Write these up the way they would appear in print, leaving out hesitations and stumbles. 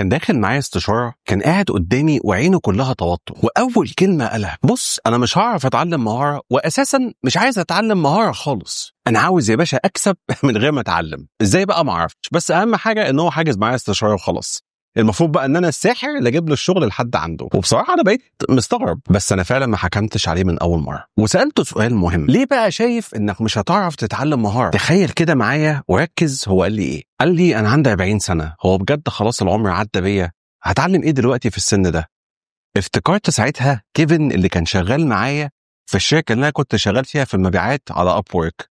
كان داخل معايا استشارة، كان قاعد قدامي وعينه كلها توتر، وأول كلمة قالها: بص أنا مش هعرف أتعلم مهارة، وأساسا مش عايز أتعلم مهارة خالص، أنا عاوز يا باشا أكسب من غير ما أتعلم. إزاي بقى؟ معرفتش، بس أهم حاجة إن هو حاجز معايا استشارة وخلاص. المفروض بقى ان انا الساحر اللي اجيب له الشغل لحد عنده. وبصراحه انا بقيت مستغرب، بس انا فعلا ما حكمتش عليه من اول مره، وسالته سؤال مهم: ليه بقى شايف انك مش هتعرف تتعلم مهاره؟ تخيل كده معايا وركز، هو قال لي ايه؟ قال لي: انا عندي 40 سنه، هو بجد خلاص العمر عدى بيا، هتعلم ايه دلوقتي في السن ده؟ افتكرت ساعتها كيفن اللي كان شغال معايا في الشركه اللي انا كنت شغال فيها في المبيعات على ابورك.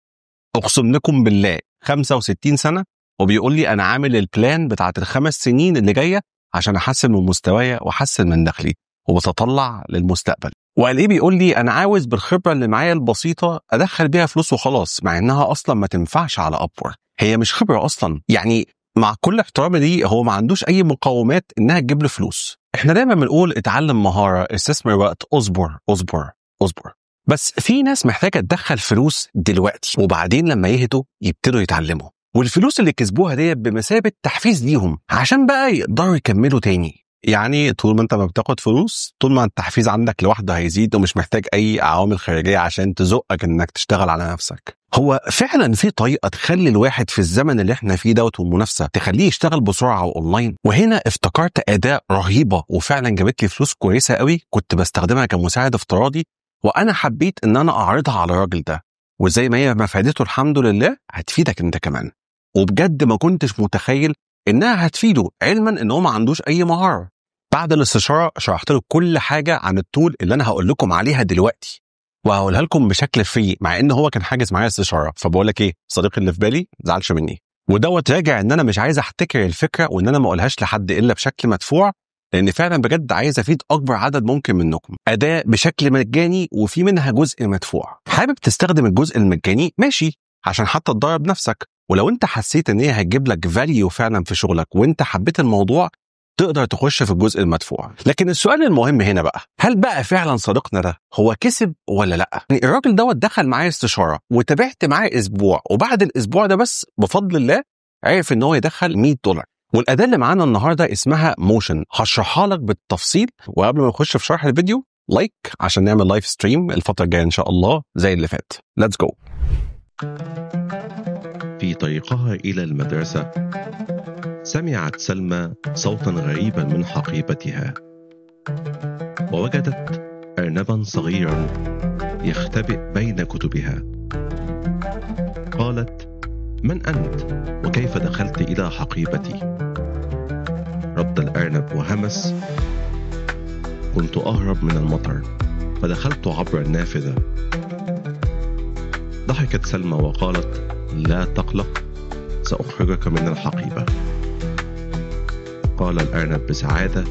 اقسم لكم بالله 65 سنه، وبيقول لي انا عامل البلان بتاعت ال5 سنين اللي جايه عشان احسن من مستواي واحسن من دخلي وبتطلع للمستقبل. وقال ايه؟ بيقول لي انا عاوز بالخبره اللي معايا البسيطه ادخل بيها فلوس وخلاص، مع انها اصلا ما تنفعش على ابور، هي مش خبره اصلا. يعني مع كل احترامي ليه، هو ما عندوش اي مقومات انها تجيب له فلوس. احنا دايما بنقول اتعلم مهاره، استثمر وقت، اصبر اصبر اصبر. بس في ناس محتاجه تدخل فلوس دلوقتي، وبعدين لما يهدوا يبتدوا يتعلموا، والفلوس اللي كسبوها دي بمثابه تحفيز ليهم عشان بقى يقدروا يكملوا تاني. يعني طول ما انت ما بتاخد فلوس، طول ما التحفيز عندك لوحده هيزيد، ومش محتاج اي عوامل خارجيه عشان تزقك انك تشتغل على نفسك. هو فعلا في طريقه تخلي الواحد في الزمن اللي احنا فيه دوت والمنافسه تخليه يشتغل بسرعه واونلاين. وهنا افتكرت اداه رهيبه وفعلا جابت لي فلوس كويسه قوي، كنت بستخدمها كمساعد افتراضي، وانا حبيت ان انا اعرضها على الراجل ده، وزي ما هي ما فادته الحمد لله هتفيدك انت كمان. وبجد ما كنتش متخيل انها هتفيده، علما ان هو ما عندوش اي مهاره. بعد الاستشاره شرحت له كل حاجه عن التول اللي انا هقول لكم عليها دلوقتي، وهقولها لكم بشكل فري، مع ان هو كان حاجز معايا استشاره. فبقول لك ايه، صديقي اللي في بالي زعلش مني، ودوت راجع ان انا مش عايز احتكر الفكره وان انا ما اقولهاش لحد الا بشكل مدفوع، لان فعلا بجد عايز افيد اكبر عدد ممكن منكم. اداه بشكل مجاني وفي منها جزء مدفوع. حابب تستخدم الجزء المجاني؟ ماشي، عشان حتى تدرب نفسك، ولو انت حسيت ان هي هتجيب لك فاليو فعلا في شغلك وانت حبيت الموضوع، تقدر تخش في الجزء المدفوع. لكن السؤال المهم هنا بقى، هل بقى فعلا صديقنا ده هو كسب ولا لا؟ يعني الراجل دوت دخل معايا استشاره وتابعت معاه اسبوع، وبعد الاسبوع ده بس بفضل الله عرف ان هو يدخل $100. والاداه اللي معانا النهارده اسمها موشن، هشرحها لك بالتفصيل. وقبل ما نخش في شرح الفيديو، لايك عشان نعمل لايف ستريم الفتره الجايه ان شاء الله زي اللي فات. ليتس جو. في طريقها إلى المدرسة سمعت سلمى صوتا غريبا من حقيبتها، ووجدت أرنبا صغيرا يختبئ بين كتبها. قالت: من أنت؟ وكيف دخلت إلى حقيبتي؟ رد الأرنب وهمس: كنت أهرب من المطر فدخلت عبر النافذة. ضحكت سلمى وقالت: لا تقلق، سأخرجك من الحقيبة. قال الأرنب بسعادة: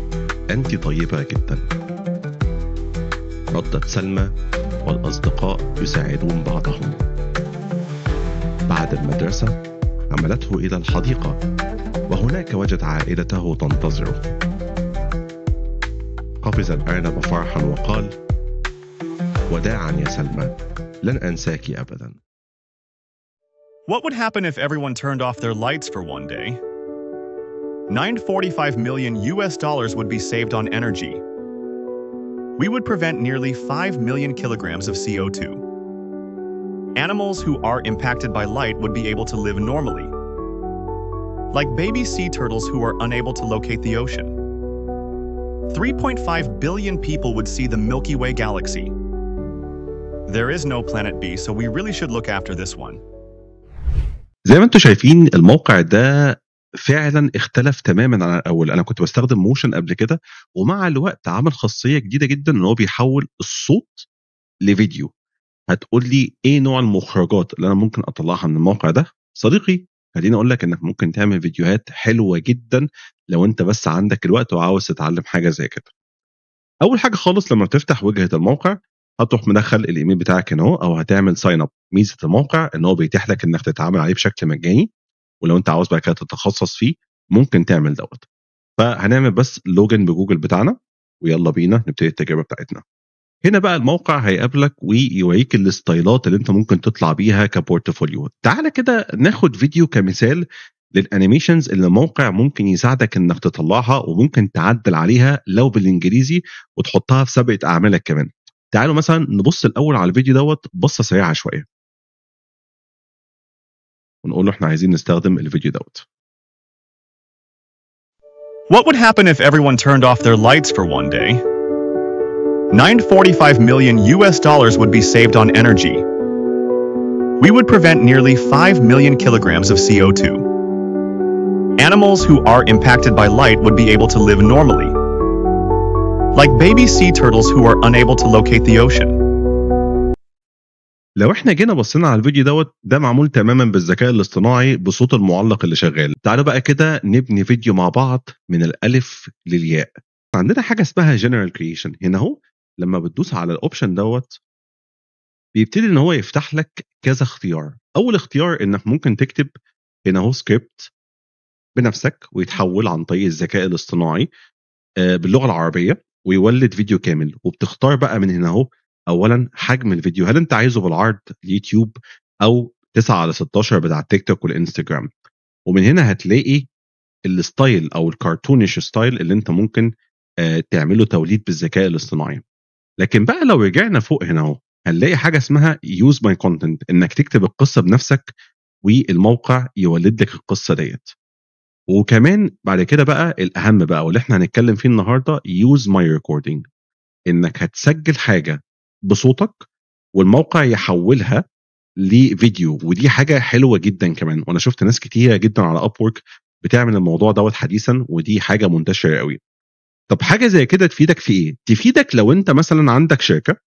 أنت طيبة جدا. ردت سلمى، والأصدقاء يساعدون بعضهم. بعد المدرسة حملته إلى الحديقة، وهناك وجد عائلته تنتظره. قفز الأرنب فرحا وقال: وداعا يا سلمى، لن أنساك أبدا. What would happen if everyone turned off their lights for one day? $945 million would be saved on energy. We would prevent nearly 5 million kilograms of CO2. Animals who are impacted by light would be able to live normally, like baby sea turtles who are unable to locate the ocean. 3.5 billion people would see the Milky Way galaxy. There is no planet B, so we really should look after this one. زي ما انتم شايفين الموقع ده فعلا اختلف تماما عن الاول. انا كنت بستخدم موشن قبل كده، ومع الوقت عمل خاصيه جديده جدا ان هو بيحول الصوت لفيديو. هتقول لي ايه نوع المخرجات اللي انا ممكن اطلعها من الموقع ده؟ صديقي، خليني اقول لك انك ممكن تعمل فيديوهات حلوه جدا لو انت بس عندك الوقت وعاوز تتعلم حاجه زي كده. اول حاجه خالص لما بتفتح واجهه الموقع هتروح مدخل الايميل بتاعك هنا اهو، او هتعمل ساين اب. ميزه الموقع ان هو بيتيح لك انك تتعامل عليه بشكل مجاني، ولو انت عاوز بقى كده تتخصص فيه ممكن تعمل دوت. فهنعمل بس لوجن بجوجل بتاعنا، ويلا بينا نبتدي التجربه بتاعتنا. هنا بقى الموقع هيقابلك ويوريك الستايلات اللي انت ممكن تطلع بيها كبورتفوليو. تعالى كده ناخد فيديو كمثال للانيميشنز اللي الموقع ممكن يساعدك انك تطلعها وممكن تعدل عليها لو بالانجليزي وتحطها في سابقه اعمالك كمان. تعالوا مثلا نبص الاول على الفيديو دوت بصه سريعه شويه ونقول له احنا عايزين نستخدم الفيديو دوت. What would happen if everyone turned off their lights for one day? $945 million would be saved on energy. We would prevent nearly 5 million kilograms of CO2. Animals who are impacted by light would be able to live normally, like baby sea turtles who are unable to locate the ocean. لو احنا جينا بصينا على الفيديو دوت ده معمول تماما بالذكاء الاصطناعي بصوت المعلق اللي شغال. تعالوا بقى كده نبني فيديو مع بعض من الالف للياء. عندنا حاجه اسمها جنرال كرييشن. هنا اهو لما بتدوس على الاوبشن دوت بيبتدي ان هو يفتح لك كذا اختيار. اول اختيار انك ممكن تكتب هنا اهو سكريبت بنفسك ويتحول عن طريق الذكاء الاصطناعي باللغه العربيه ويولد فيديو كامل. وبتختار بقى من هنا اهو اولا حجم الفيديو، هل انت عايزه بالعرض اليوتيوب او 9:16 بتاع التيك توك والانستجرام. ومن هنا هتلاقي الستايل او الكارتونيش ستايل اللي انت ممكن تعمله توليد بالذكاء الاصطناعي. لكن بقى لو رجعنا فوق هنا اهو هنلاقي حاجه اسمها يوز ماي كونتنت، انك تكتب القصه بنفسك والموقع يولد لك القصه ديت. وكمان بعد كده بقى الاهم بقى واللي احنا هنتكلم فيه النهارده يوز ماي ريكوردنج، انك هتسجل حاجه بصوتك والموقع يحولها لفيديو. ودي حاجه حلوه جدا كمان، وانا شفت ناس كتيره جدا على ابورك بتعمل الموضوع دوت حديثا، ودي حاجه منتشره قوي. طب حاجه زي كده تفيدك في ايه؟ تفيدك لو انت مثلا عندك شركه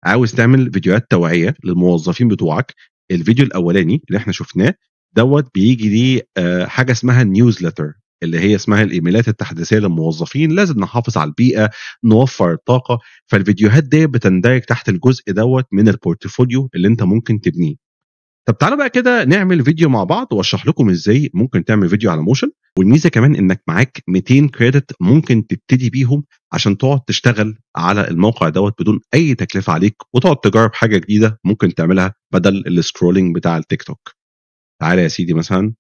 عاوز تعمل فيديوهات توعيه للموظفين بتوعك. الفيديو الاولاني اللي احنا شفناه دوت بيجي ليه حاجه اسمها نيوزلتر اللي هي اسمها الايميلات التحديثيه للموظفين. لازم نحافظ على البيئه، نوفر الطاقه. فالفيديوهات دي بتندرج تحت الجزء دوت من البورتفوليو اللي انت ممكن تبنيه. طب تعالوا بقى كده نعمل فيديو مع بعض واشرح لكم ازاي ممكن تعمل فيديو على موشن. والميزه كمان انك معاك 200 كريدت ممكن تبتدي بيهم عشان تقعد تشتغل على الموقع دوت بدون اي تكلفه عليك وتقعد تجرب حاجه جديده ممكن تعملها بدل السكرولينج بتاع التيك توك. تعالى يا سيدي مثلا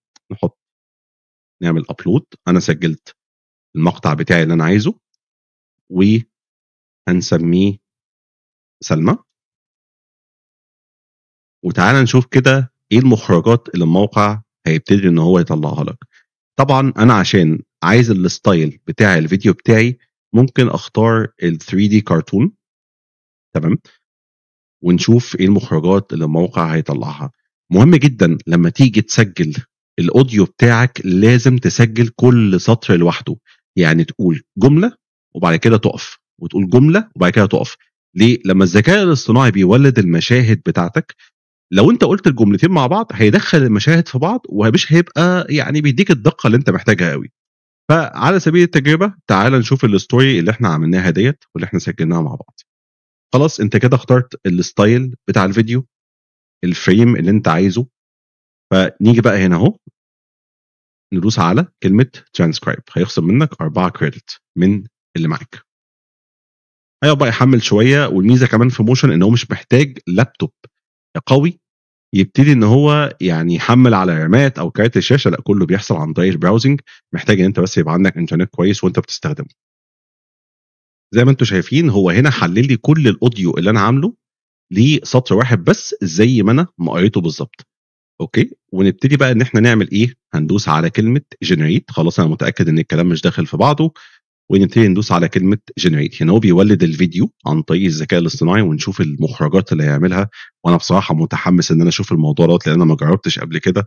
نعمل ابلود. انا سجلت المقطع بتاعي اللي انا عايزه وهنسميه سلمى. وتعالى نشوف كده ايه المخرجات اللي الموقع هيبتدي ان هو يطلعها لك. طبعا انا عشان عايز الستايل بتاع الفيديو بتاعي ممكن اختار ال 3D كرتون. تمام، ونشوف ايه المخرجات اللي الموقع هيطلعها. مهم جدا لما تيجي تسجل الاوديو بتاعك لازم تسجل كل سطر لوحده. يعني تقول جمله وبعد كده تقف، وتقول جمله وبعد كده تقف. ليه؟ لما الذكاء الاصطناعي بيولد المشاهد بتاعتك لو انت قلت الجملتين مع بعض هيدخل المشاهد في بعض ومش هيبقى يعني بيديك الدقه اللي انت محتاجها قوي. فعلى سبيل التجربه تعال نشوف الستوري اللي احنا عملناها ديت واللي احنا سجلناها مع بعض. خلاص انت كده اخترت الستايل بتاع الفيديو، الفريم اللي انت عايزه. فنيجي بقى هنا اهو ندوس على كلمه ترانسكرايب، هيخصم منك 4 كريدت من اللي معاك. هيبقى بقى يحمل شويه. والميزه كمان في موشن ان هو مش محتاج لابتوب قوي يبتدي ان هو يعني يحمل على رامات او كارت الشاشه، لا كله بيحصل عن طريق البراوزنج. محتاج ان انت بس يبقى عندك انترنت كويس وانت بتستخدمه. زي ما انتم شايفين هو هنا حلل لي كل الاوديو اللي انا عامله لسطر واحد بس زي ما انا ما قريته بالظبط. اوكي، ونبتدي بقى ان احنا نعمل ايه. هندوس على كلمه جنريت. خلاص انا متاكد ان الكلام مش داخل في بعضه. ونبتدي ندوس على كلمه جنريت. هنا هو بيولد الفيديو عن طريق الذكاء الاصطناعي ونشوف المخرجات اللي هيعملها. وانا بصراحه متحمس ان انا اشوف الموضوع دوت لان انا ما جربتش قبل كده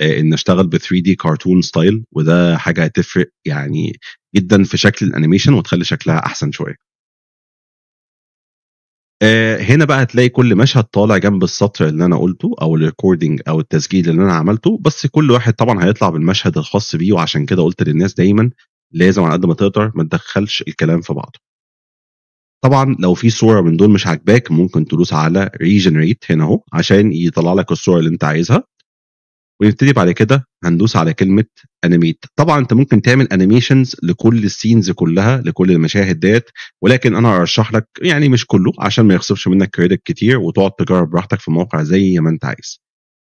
ان اشتغل ب 3D كرتون ستايل، وده حاجه هتفرق يعني جدا في شكل الانيميشن وتخلي شكلها احسن شويه. هنا بقى هتلاقي كل مشهد طالع جنب السطر اللي انا قلته او الريكوردنج او التسجيل اللي انا عملته، بس كل واحد طبعا هيطلع بالمشهد الخاص بيه. وعشان كده قلت للناس دايما لازم على قد ما تقدر ما تدخلش الكلام في بعضه. طبعا لو في صوره من دول مش عاجباك ممكن تدوس على ريجنريت هنا اهو عشان يطلع لك الصوره اللي انت عايزها. ونبتدي بعد كده هندوس على كلمه انيميت. طبعا انت ممكن تعمل انيميشنز لكل السينز كلها لكل المشاهد ديت، ولكن انا ارشح لك يعني مش كله عشان ما يخسرش منك كريدت كتير وتقعد تجرب براحتك في الموقع زي ما انت عايز.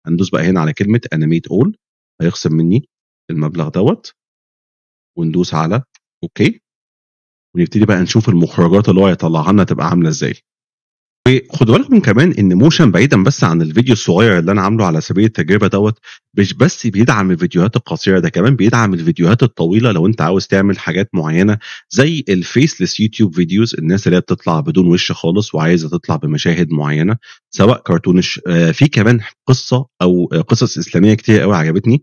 هندوس بقى هنا على كلمه انيميت اول، هيخصم مني المبلغ دوت وندوس على اوكي، ونبتدي بقى نشوف المخرجات اللي هو هيطلعها لنا تبقى عامله ازاي. وخدوا بالكم كمان ان موشن بعيدا بس عن الفيديو الصغير اللي انا عامله على سبيل التجربه دوت، مش بس بيدعم الفيديوهات القصيره، ده كمان بيدعم الفيديوهات الطويله لو انت عاوز تعمل حاجات معينه زي الفيسلس يوتيوب فيديوز، الناس اللي هي بتطلع بدون وش خالص وعايزه تطلع بمشاهد معينه سواء كرتونش. في كمان قصه او قصص اسلاميه كتير قوي عجبتني.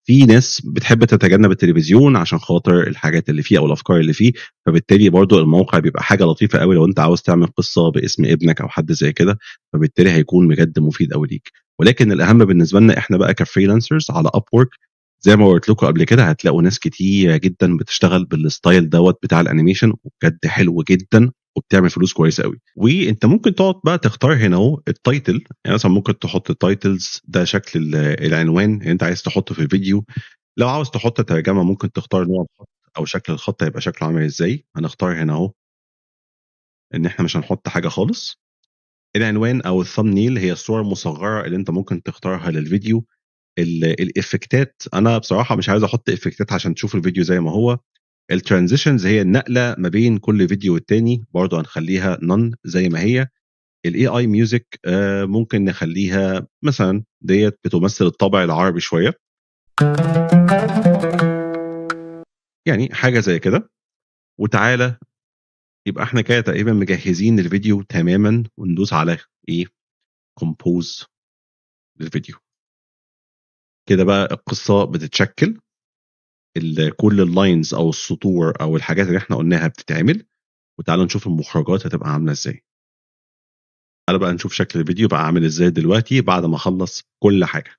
في ناس بتحب تتجنب التلفزيون عشان خاطر الحاجات اللي فيه او الافكار اللي فيه، فبالتالي برضو الموقع بيبقى حاجه لطيفه قوي لو انت عاوز تعمل قصه باسم ابنك او حد زي كده، فبالتالي هيكون بجد مفيد قوي ليك. ولكن الاهم بالنسبه لنا احنا بقى كفريلانسرز على ابورك، زي ما قلت لكم قبل كده هتلاقوا ناس كتير جدا بتشتغل بالستايل دوت بتاع الانيميشن، وبجد حلو جدا وبتعمل فلوس كويسه قوي. وانت ممكن تقعد بقى تختار هنا اهو التايتل، يعني مثلا ممكن تحط التايتلز ده شكل العنوان اللي انت عايز تحطه في الفيديو. لو عاوز تحط ترجمه ممكن تختار نوع الخط او شكل الخط هيبقى شكله عامل ازاي. هنختار هنا اهو ان احنا مش هنحط حاجه خالص. العنوان او الثامنيل هي الصور المصغره اللي انت ممكن تختارها للفيديو. الافكتات انا بصراحه مش عايز احط افكتات عشان تشوف الفيديو زي ما هو. الترانزيشنز هي النقله ما بين كل فيديو والتاني، برضو هنخليها نون زي ما هي. الاي اي ميوزك ممكن نخليها مثلا ديت بتمثل الطابع العربي شويه، يعني حاجه زي كده. وتعالى يبقى احنا كده تقريبا مجهزين الفيديو تماما، وندوس على ايه، كومبوز للفيديو. كده بقى القصه بتتشكل، كل اللاينز او السطور او الحاجات اللي احنا قلناها بتتعمل. وتعالوا نشوف المخرجات هتبقى عامله ازاي. تعالوا بقى نشوف شكل الفيديو بقى عامل ازاي دلوقتي بعد ما اخلص كل حاجه.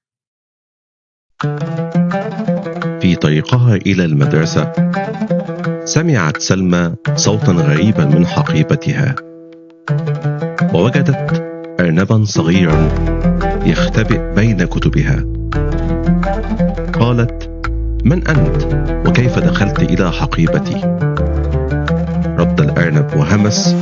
في طريقها الى المدرسه سمعت سلمى صوتا غريبا من حقيبتها، ووجدت أرنبا صغيرا يختبئ بين كتبها. قالت: من أنت؟ وكيف دخلت إلى حقيبتي؟ رد الأرنب وهمس.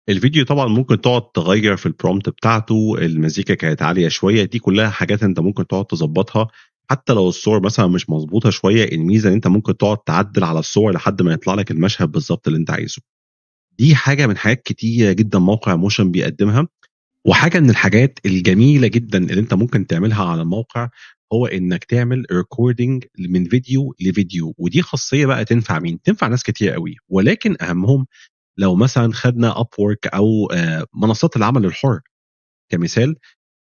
الفيديو طبعا ممكن تقعد تغير في البرومت بتاعته، المزيكا كانت عالية شوية، دي كلها حاجات انت ممكن تقعد تظبطها. حتى لو الصور مثلا مش مظبوطة شوية، الميزة ان انت ممكن تقعد تعدل على الصور لحد ما يطلع لك المشهد بالظبط اللي انت عايزه. دي حاجة من حاجات كتير جدا موقع موشن بيقدمها. وحاجة من الحاجات الجميلة جدا اللي انت ممكن تعملها على الموقع هو انك تعمل ريكوردنج من فيديو لفيديو. ودي خاصية بقى تنفع مين؟ تنفع ناس كتير قوي، ولكن اهمهم لو مثلا خدنا ابورك او منصات العمل الحر كمثال.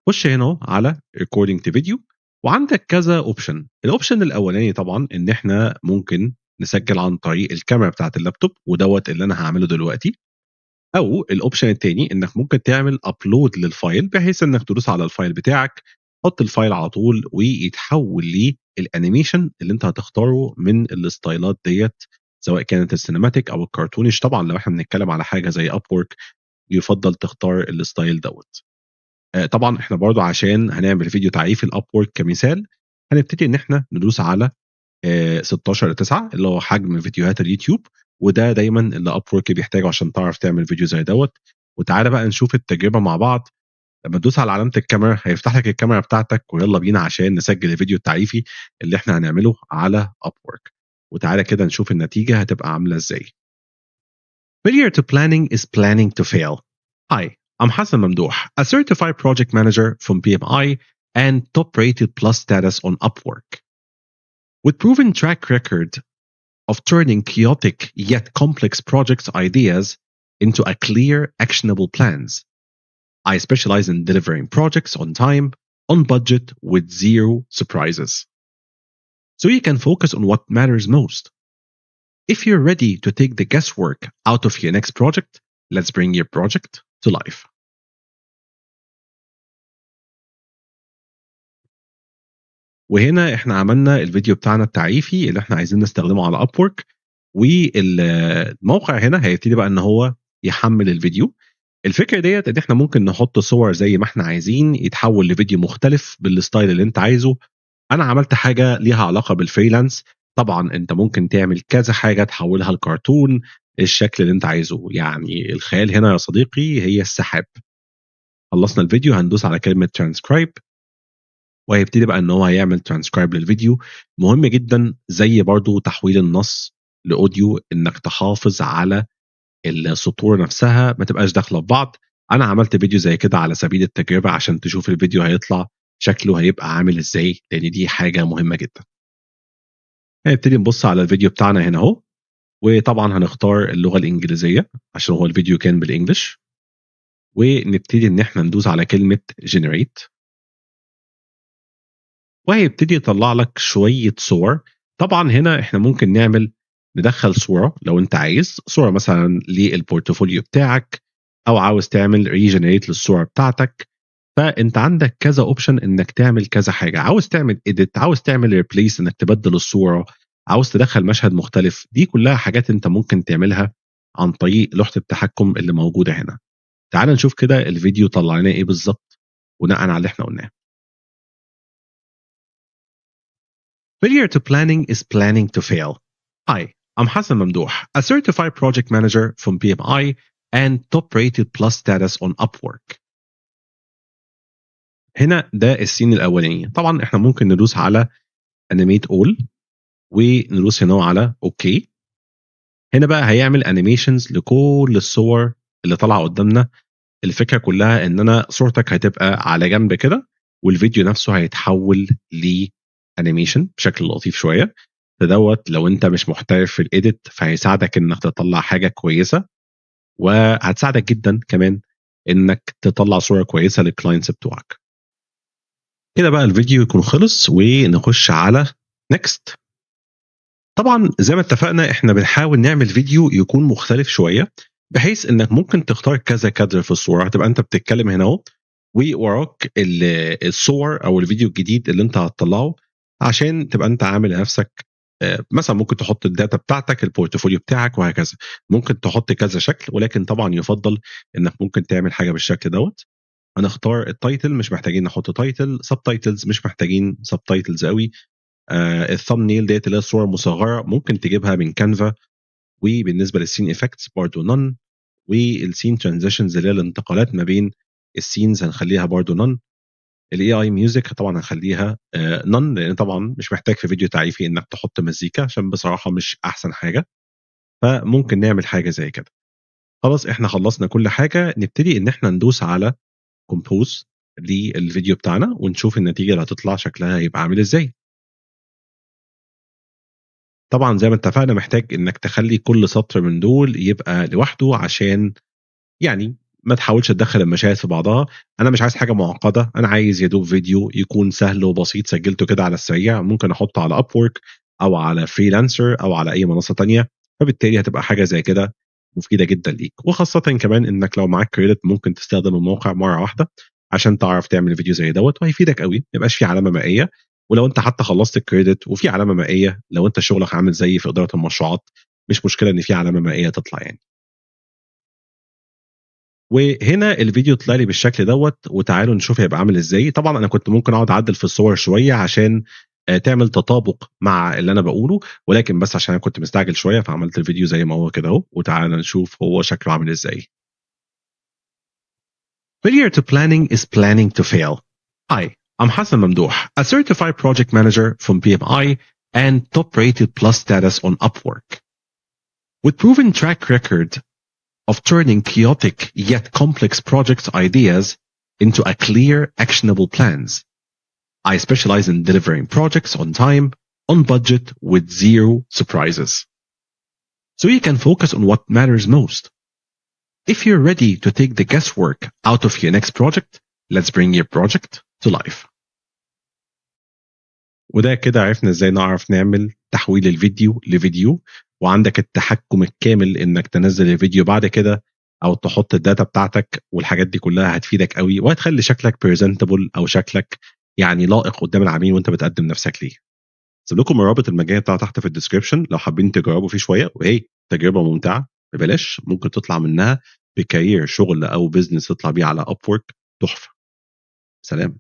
خش هنا على ريكوردنج تو فيديو، وعندك كذا اوبشن. الاوبشن الاولاني طبعا ان احنا ممكن نسجل عن طريق الكاميرا بتاعت اللابتوب، ودوت اللي انا هعمله دلوقتي. او الاوبشن الثاني انك ممكن تعمل ابلود للفايل، بحيث انك تدوس على الفايل بتاعك، تحط الفايل على طول ويتحول للانيميشن اللي انت هتختاره من الستايلات ديت، سواء كانت السينماتيك او الكرتونيش. طبعا لو احنا بنتكلم على حاجه زي ابورك يفضل تختار الستايل دوت. طبعا احنا برضو عشان هنعمل فيديو تعريفي الابورك كمثال، هنبتدي ان احنا ندوس على 16:9 اللي هو حجم فيديوهات اليوتيوب، وده دايما اللي ابورك بيحتاجه عشان تعرف تعمل فيديو زي دوت. وتعالى بقى نشوف التجربه مع بعض. لما تدوس على علامه الكاميرا هيفتح لك الكاميرا بتاعتك، ويلا بينا عشان نسجل الفيديو التعريفي اللي احنا هنعمله على ابورك. وتعالى كده نشوف النتيجه هتبقى عامله ازاي. Failure to planning is planning to fail. Hi, I'm Hassan Mamdouh, a certified project manager from PMI and top-rated plus status on Upwork. With proven track record of turning chaotic yet complex project ideas into a clear, actionable plans, I specialize in delivering projects on time, on budget, with zero surprises. So you can focus on what matters most. If you're ready to take the guesswork out of your next project, let's bring your project to life. وهنا احنا عملنا الفيديو بتاعنا التعريفي اللي احنا عايزين نستخدمه على Upwork، والموقع هنا هيبتدي بقى ان هو يحمل الفيديو. الفكره ديت ان احنا ممكن نحط صور زي ما احنا عايزين يتحول لفيديو مختلف بالستايل اللي انت عايزه. انا عملت حاجه ليها علاقه بالفريلانس. طبعا انت ممكن تعمل كذا حاجه تحولها لكرتون الشكل اللي انت عايزه. يعني الخيال هنا يا صديقي هي السحاب. خلصنا الفيديو هندوس على كلمه ترانسكرايب، وهيبتدي بقى ان هو هيعمل ترانسكرايب للفيديو. مهم جدا زي برضو تحويل النص لاوديو انك تحافظ على السطور نفسها ما تبقاش داخله في بعض. انا عملت فيديو زي كده على سبيل التجربه عشان تشوف الفيديو هيطلع شكله هيبقى عامل ازاي، لان دي حاجه مهمه جدا. هنبتدي نبص على الفيديو بتاعنا هنا اهو، وطبعا هنختار اللغه الانجليزيه عشان هو الفيديو كان بالانجلش، ونبتدي ان احنا ندوس على كلمه generate، وهيبتدي يطلع لك شويه صور. طبعا هنا احنا ممكن ندخل صوره لو انت عايز صوره مثلا للبورتفوليو بتاعك، او عاوز تعمل ريجنريت للصوره بتاعتك. فانت عندك كذا اوبشن انك تعمل كذا حاجه، عاوز تعمل اديت، عاوز تعمل ريبليس انك تبدل الصوره، عاوز تدخل مشهد مختلف. دي كلها حاجات انت ممكن تعملها عن طريق لوحه التحكم اللي موجوده هنا. تعال نشوف كده الفيديو طلع لنا ايه بالظبط بناء على اللي احنا قلناه. Failure to planning is planning to fail. Hi, I'm Hassan Mamdouh, a certified project manager from PMI and top-rated plus status on Upwork. هنا ده السين الأولاني. طبعا احنا ممكن ندوس على Animate All وندوس هنا على OK. هنا بقى هيعمل animations لكل الصور اللي طالعة قدامنا. الفكرة كلها ان انا صورتك هتبقى على جنب كده، والفيديو نفسه هيتحول لانيميشن بشكل لطيف شويه. فدوت لو انت مش محترف في الايديت فهيساعدك انك تطلع حاجه كويسه، وهتساعدك جدا كمان انك تطلع صوره كويسه للكلاينتس بتوعك. كده بقى الفيديو يكون خلص ونخش على نيكست. طبعا زي ما اتفقنا احنا بنحاول نعمل فيديو يكون مختلف شويه، بحيث انك ممكن تختار كذا كادر في الصوره. هتبقى انت بتتكلم هنا اهو، ووراك الصور او الفيديو الجديد اللي انت هتطلعه، عشان تبقى انت عامل لنفسك مثلا ممكن تحط الداتا بتاعتك، البورتفوليو بتاعك وهكذا. ممكن تحط كذا شكل، ولكن طبعا يفضل انك ممكن تعمل حاجه بالشكل دوت. هنختار التايتل، مش محتاجين نحط تايتل. سب تايتلز مش محتاجين سب تايتلز قوي. الثامب ديت اللي هي الصوره المصغره ممكن تجيبها من كانفا. وبالنسبه للسين افكتس برضو نون، والسين ترانزيشنز اللي هي الانتقالات ما بين السينز هنخليها برضو نون. الاي اي ميوزك طبعا هنخليها نون، لان طبعا مش محتاج في فيديو تعريفي انك تحط مزيكا، عشان بصراحه مش احسن حاجه. فممكن نعمل حاجه زي كده. خلاص احنا خلصنا كل حاجه، نبتدي ان احنا ندوس على كومبوز للفيديو بتاعنا ونشوف النتيجه اللي هتطلع شكلها هيبقى عامل ازاي. طبعا زي ما اتفقنا محتاج انك تخلي كل سطر من دول يبقى لوحده، عشان يعني ما تحاولش تدخل المشاهد في بعضها. انا مش عايز حاجه معقده، انا عايز يا دوب فيديو يكون سهل وبسيط سجلته كده على السريع، ممكن احطه على ابورك او على فريلانسر او على اي منصه تانية. فبالتالي هتبقى حاجه زي كده مفيده جدا ليك، وخاصه كمان انك لو معاك كريدت ممكن تستخدم الموقع مره واحده عشان تعرف تعمل فيديو زي دوت، وهيفيدك قوي. ما يبقاش في علامه مائيه، ولو انت حتى خلصت الكريدت وفي علامه مائيه، لو انت شغلك عامل زي في اداره المشروعات، مش مشكله ان في علامه مائيه تطلع يعني. وهنا الفيديو طلع لي بالشكل دوت، وتعالوا نشوف هيبقى عامل ازاي. طبعا انا كنت ممكن اقعد اعدل في الصور شويه عشان تعمل تطابق مع اللي انا بقوله، ولكن بس عشان انا كنت مستعجل شويه فعملت الفيديو زي ما هو كده اهو. وتعالى نشوف هو شكله عامل ازاي. Failure to planning is planning to fail. Hi, I'm Hassan Mamdouh, a certified project manager from PMI and top-rated plus status on Upwork. With proven track record of turning chaotic yet complex project ideas into a clear, actionable plans. I specialize in delivering projects on time, on budget, with zero surprises. So you can focus on what matters most. If you're ready to take the guesswork out of your next project, let's bring your project to life. وده كده عرفنا ازاي نعرف نعمل تحويل الفيديو لفيديو، وعندك التحكم الكامل انك تنزل الفيديو بعد كده او تحط الداتا بتاعتك، والحاجات دي كلها هتفيدك قوي وهتخلي شكلك بريزنتبل او شكلك يعني لائق قدام العميل وانت بتقدم نفسك ليه. سيب لكم الرابط المجاني بتاعه تحت في الديسكربشن لو حابين تجربوا فيه شويه، وهي تجربه ممتعه ببلاش، ممكن تطلع منها بكارير شغل او بزنس تطلع بيه على ابورك تحفه. سلام.